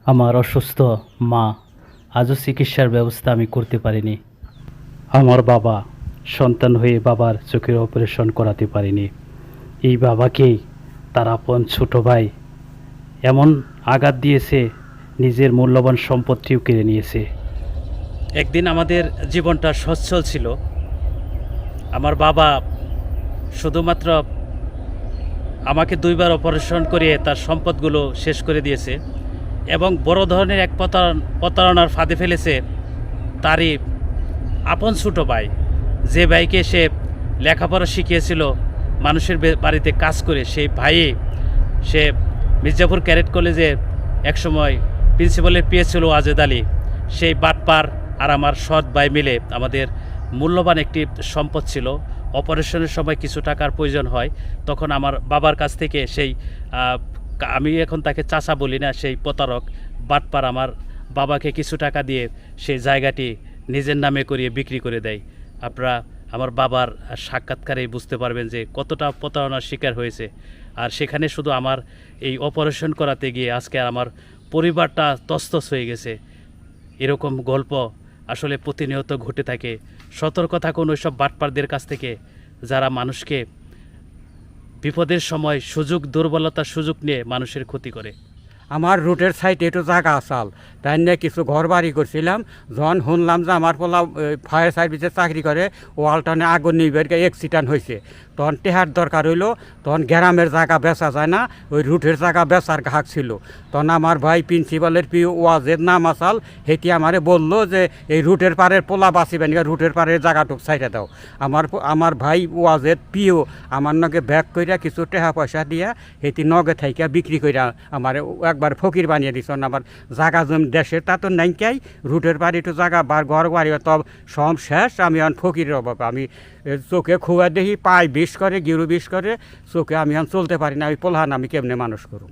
আমার অসুস্থ মা আজও চিকিৎসার ব্যবস্থা আমি করতে পারিনি। আমার বাবা সন্তান হয়ে বাবার চোখের অপারেশন করাতে পারিনি। এই বাবাকেই তার আপন ছোট ভাই এমন আঘাত দিয়েছে, নিজের মূল্যবান সম্পত্তিও কেড়ে নিয়েছে। একদিন আমাদের জীবনটা সচ্ছল ছিল। আমার বাবা শুধুমাত্র আমাকে 2বার অপারেশন করিয়ে তার সম্পদগুলো শেষ করে দিয়েছে এবং বড় ধরনের এক প্রতারণার ফাঁদে ফেলেছে তারই আপন ছোটো ভাই, যে ভাইকে সে লেখাপড়া শিখিয়েছিল মানুষের বাড়িতে কাজ করে। সেই ভাইয়ে সে মির্জাপুর ক্যাডেট কলেজে একসময় প্রিন্সিপালের পিএ ছিল ওয়াজেদ আলী। সেই বাটপার আর আমার সৎ ভাই মিলে আমাদের মূল্যবান একটি সম্পদ ছিল। অপারেশনের সময় কিছু টাকার প্রয়োজন হয়, তখন আমার বাবার কাছ থেকে সেই আমি এখন তাকে চাচা বলি না, সেই প্রতারক বাটপার আমার বাবাকে কিছু টাকা দিয়ে সেই জায়গাটি নিজের নামে করিয়ে বিক্রি করে দেয়। আপনারা আমার বাবার সাক্ষাৎকারেই বুঝতে পারবেন যে কতটা প্রতারণার শিকার হয়েছে। আর সেখানে শুধু আমার এই অপারেশন করাতে গিয়ে আজকে আমার পরিবারটা তছনছ হয়ে গেছে। এরকম গল্প আসলে প্রতিনিয়ত ঘটে থাকে। সতর্ক থাকুন ওইসব বাটপারদের কাছ থেকে, যারা মানুষকে বিপদের সময় দুর্বলতার সুযোগ নিয়ে মানুষের ক্ষতি করে। আমার রুটের সাইডে একটু জায়গা আসাল, তাই নিয়ে কিছু ঘর বাড়ি করছিলাম। যখন শুনলাম যে আমার পোলা ফায়ার সার্ভিসে চাকরি করে, ওয়ালটানে আগুন নিবে অ্যাক্সিডেন্ট হয়েছে, তখন টেহার দরকার হইলো। তখন গ্রামের জায়গা বেচা যায় না, ওই রুটের জায়গা বেচার ঘাক ছিল। তখন আমার ভাই প্রিন্সিপালের পি ওয়াজের নাম আসাল, হেঁটি আমারে বললো যে এই রুটের পাড়ের পোলা বাঁচিবেন, রুটের পাড়ের জায়গাটুক সাইডে দাও। আমার ভাই ওয়াজের পিও আমার নগে ব্যাগ কইরা কিছু টাকা পয়সা দিয়া হেঁটি নগে থাইকা বিক্রি কইরা আমার একবার ফকির বানিয়ে দিছ। আমার জায়গা জমি দেশের তা তো নাইকাই, রুটের বাড়ি একটু জায়গা বার ঘর বাড়ি তব সব শেষ। আমি এখন ফকিরের অভাব, আমি চোখে খুয়া দেখি, পায়ে বিষ করে, গিরু বিষ করে, চোখে আমি এখন চলতে পারি না। ওই পোলহান আমি কেমনে মানুষ করুম।